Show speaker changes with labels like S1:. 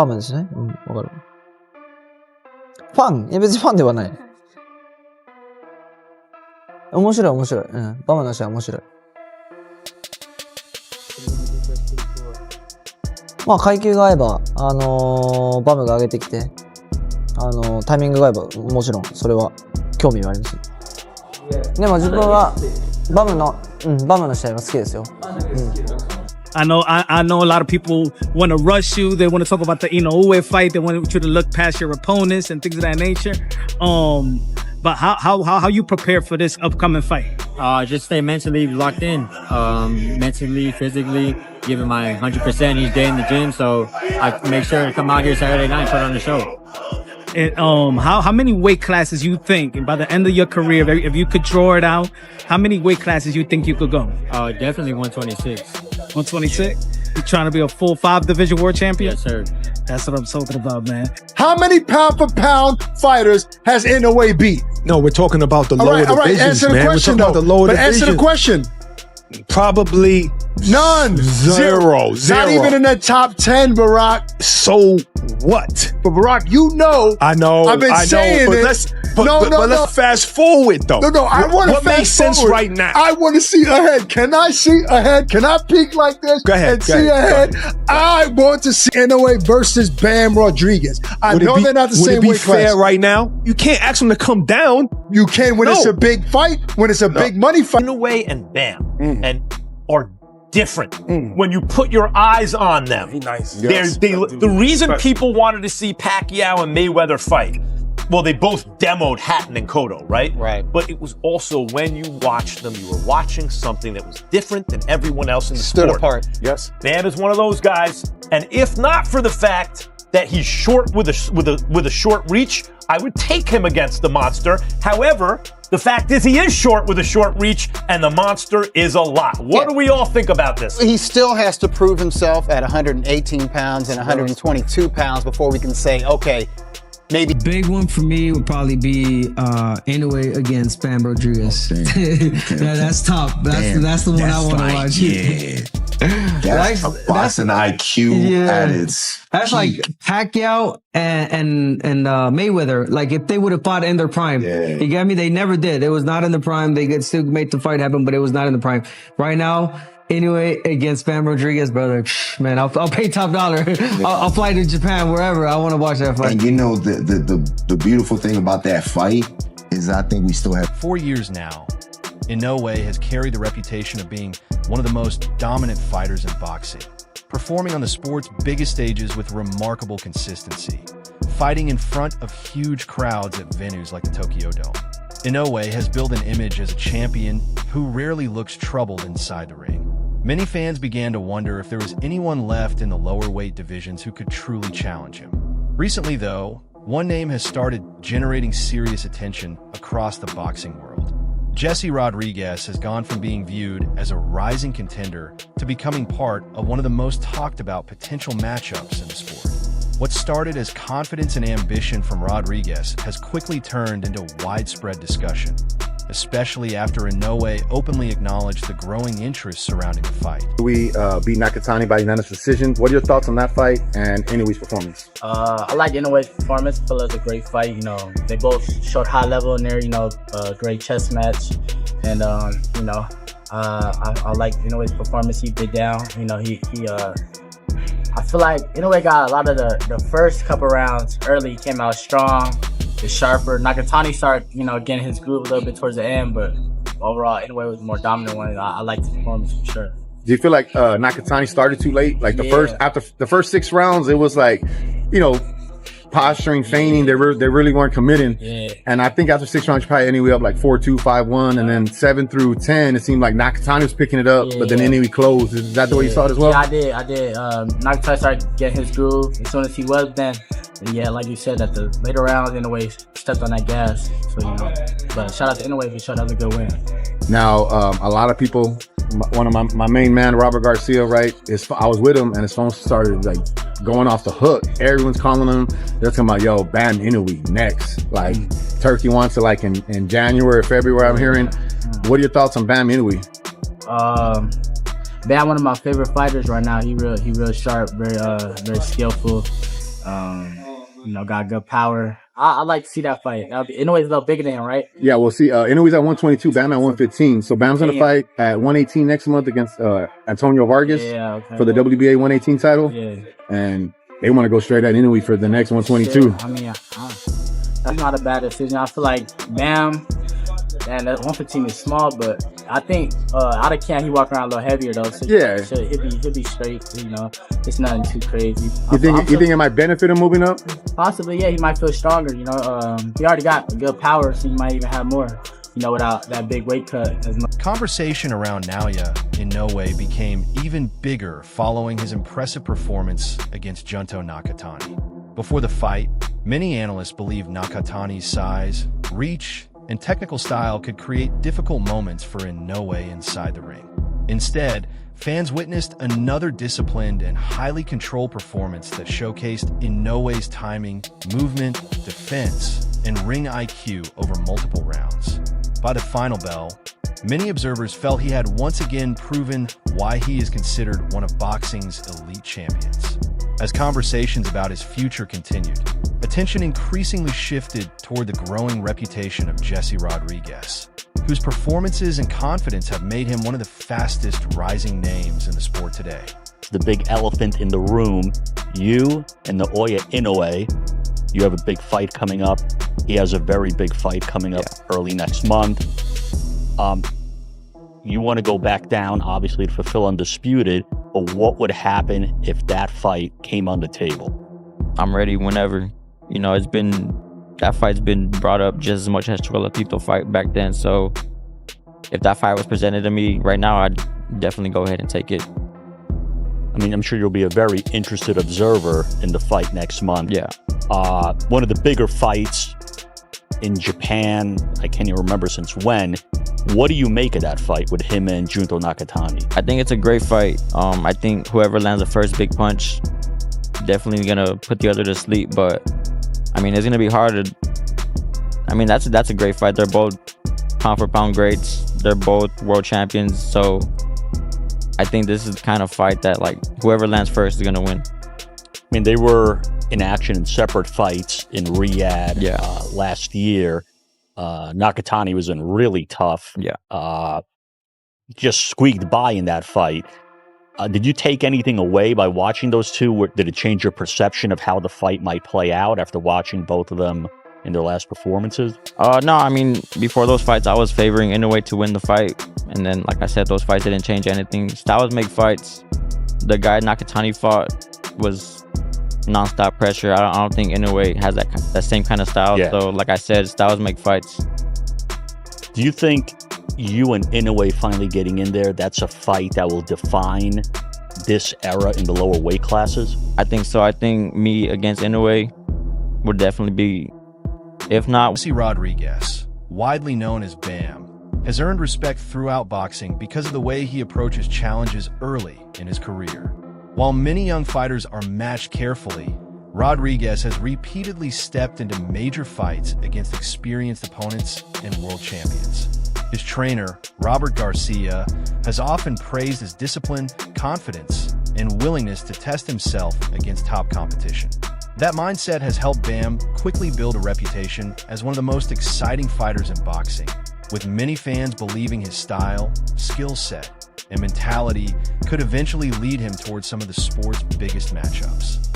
S1: ァームですね。うん、わかる。ファン？いや別にファンではない。面白い面白い。うん。バムの試合面白い。まあ階級が合えば、バムが上げてきて、タイミングが合えば、もちろんそれは興味はあります。でも自分はバムの試合が好きですよ。
S2: I know a lot of people want to rush you. They want to talk about the Inoue fight. They want you to look past your opponents and things of that nature. But how you prepare for this upcoming fight?
S3: Just stay mentally locked in, mentally, physically, giving my 100% each day in the gym. So I make sure to come out here Saturday night and put on the show.
S2: And how many weight classes you think, and by the end of your career, if you could draw it out, how many weight classes you think you could go?
S3: Definitely 126.
S2: 126? You trying to be a full 5-division world champion?
S3: Yes, sir.
S2: That's what I'm talking about, man.
S4: How many pound-for-pound fighters has Inoue beat?
S5: No, we're talking about the lower divisions,
S4: all right. Answer the
S5: man.
S4: question,
S5: we're talking
S4: though.
S5: about the lower
S4: but
S5: divisions.
S4: answer the question.
S5: Probably
S4: None.
S5: Zero.
S4: Not even in that top 10, Barack.
S5: So what?
S4: But Barack, you know.
S5: I know.
S4: I've been saying
S5: but
S4: it.
S5: Let's fast forward though.
S4: No, I want to
S5: What makes sense right now?
S4: I want to see ahead. Can I see ahead? Can I peek like this?
S5: Go ahead.
S4: And see ahead. I want to see Inoue versus Bam Rodriguez. I know they're not the same weight class.
S5: Would it be fair right now? You can't ask them to come down.
S4: You can when it's a big fight, when it's a big money fight.
S6: Inoue and Bam and are different when you put your eyes on them.
S5: Nice.
S6: Yes. The reason people wanted to see Pacquiao and Mayweather fight, well, they both demoed Hatton and Cotto, right?
S3: Right.
S6: But it was also when you watched them, you were watching something that was different than everyone else in the sport.
S3: Stood apart.
S5: Yes.
S6: Bam is one of those guys, and if not for the fact that he's short with a short reach, I would take him against the monster. However, the fact is he is short with a short reach, and the monster is a lot. What do we all think about this?
S7: He still has to prove himself at 118 pounds and 122 pounds before we can say, okay, maybe.
S8: Big one for me would probably be Inoue against Bam Rodriguez. Yeah, that's top. That's the one I want to watch.
S9: Yeah. That's a boxing IQ at its
S8: That's like Pacquiao and Mayweather. Like if they would have fought in their prime, you get me? They never did. It was not in the prime. They could still make the fight happen, but it was not in the prime. Right now, Inoue against Bam Rodriguez, brother. Man, I'll pay top dollar. I'll fly to Japan, wherever. I want to watch that fight.
S9: And you know the beautiful thing about that fight is I think we still have
S10: 4 years now. Inoue has carried the reputation of being one of the most dominant fighters in boxing, performing on the sport's biggest stages with remarkable consistency, fighting in front of huge crowds at venues like the Tokyo Dome. Inoue has built an image as a champion who rarely looks troubled inside the ring. Many fans began to wonder if there was anyone left in the lower weight divisions who could truly challenge him. Recently, though, one name has started generating serious attention across the boxing world. Jesse Rodriguez has gone from being viewed as a rising contender to becoming part of one of the most talked about potential matchups in the sport. What started as confidence and ambition from Rodriguez has quickly turned into widespread discussion, especially after Inoue openly acknowledged the growing interest surrounding the fight.
S4: We beat Nakatani by unanimous decision. What are your thoughts on that fight and Inoue's performance?
S11: I like Inoue's performance. I feel it was a great fight. You know, they both showed high level in there. You know, great chess match, and I like Inoue's performance. He bit down. You know, I feel like Inoue got a lot of the first couple rounds early. He came out strong. Is sharper. Nakatani started, getting his groove a little bit towards the end, but overall, Inoue was the more dominant one. I liked the performance for sure.
S4: Do you feel like Nakatani started too late? Like after the first 6 rounds, it was like, posturing, feigning. They really weren't committing. Yeah. And I think after 6 rounds, probably Inoue up like 4-2, 5-1, and then 7 through 10, it seemed like Nakatani was picking it up, but then Inoue closed. Is that the way you saw it as well?
S11: Yeah, I did. Nakatani started getting his groove. As soon as he was, then. Yeah, like you said, at the later rounds, Inoue stepped on that gas. So, but shout out to Inoue for sure. That was a good win.
S4: Now, a lot of people, one of my main man, Robert Garcia, right? I was with him and his phone started like going off the hook. Everyone's calling him. They're talking about, yo, Bam Inoue next. Like Turkey wants it like in January or February, I'm hearing. What are your thoughts on Bam Inoue?
S11: Bam, one of my favorite fighters right now. He real sharp, very skillful. Got good power. I like to see that fight. Inoue's a little bigger than him, right?
S4: Yeah, we'll see. Inoue's at 122, Bam at 115. So Bam's going to fight at 118 next month against Antonio Vargas for the WBA 118 title.
S11: Yeah.
S4: And they want to go straight at Inoue for the next 122.
S11: I mean, that's not a bad decision. I feel like Bam, and that 115 is small, but I think out of camp he walk around a little heavier though. So
S4: yeah,
S11: he'll be straight. It's nothing too crazy.
S4: You think it might benefit him moving up?
S11: Possibly, yeah. He might feel stronger. He already got good power, so he might even have more. Without that big weight cut.
S10: Conversation around Naoya Inoue became even bigger following his impressive performance against Junto Nakatani. Before the fight, many analysts believed Nakatani's size, reach, and technical style could create difficult moments for Inoue inside the ring. Instead, fans witnessed another disciplined and highly controlled performance that showcased Inoue's timing, movement, defense, and ring IQ over multiple rounds. By the final bell, many observers felt he had once again proven why he is considered one of boxing's elite champions. As conversations about his future continued, attention increasingly shifted toward the growing reputation of Jesse Rodriguez, whose performances and confidence have made him one of the fastest rising names in the sport today.
S12: The big elephant in the room, you and Naoya Inoue, you have a big fight coming up. He has a very big fight coming up early next month. You want to go back down, obviously, to fulfill Undisputed, but what would happen if that fight came on the table?
S13: I'm ready whenever. That fight's been brought up just as much as Chocolatito fight back then. So if that fight was presented to me right now, I'd definitely go ahead and take it.
S12: I mean, I'm sure you'll be a very interested observer in the fight next month.
S13: Yeah.
S12: One of the bigger fights in Japan, I can't even remember since when. What do you make of that fight with him and Junto Nakatani?
S13: I think it's a great fight. I think whoever lands the first big punch definitely gonna put the other to sleep. But I mean, it's gonna be hard. That's a great fight. They're both pound for pound greats. They're both world champions. So I think this is the kind of fight that whoever lands first is gonna win.
S12: I mean, they were in action in separate fights in Riyadh last year. Nakatani was in really tough. Just squeaked by in that fight. Did you take anything away by watching those two? Did it change your perception of how the fight might play out after watching both of them in their last performances?
S13: No, I mean, before those fights, I was favoring Inoue to win the fight. And then, like I said, those fights didn't change anything. Styles make fights. The guy Nakatani fought was non-stop pressure. I don't think Inoue has that same kind of style. So, like I said, styles make fights.
S12: Do you think you and Inoue finally getting in there, that's a fight that will define this era in the lower weight classes?
S13: I think so. I think me against Inoue would definitely be, if not...
S10: Jesse Rodriguez, widely known as Bam, has earned respect throughout boxing because of the way he approaches challenges early in his career. While many young fighters are matched carefully, Rodriguez has repeatedly stepped into major fights against experienced opponents and world champions. His trainer, Robert Garcia, has often praised his discipline, confidence, and willingness to test himself against top competition. That mindset has helped Bam quickly build a reputation as one of the most exciting fighters in boxing, with many fans believing his style, skill set, and mentality could eventually lead him towards some of the sport's biggest matchups.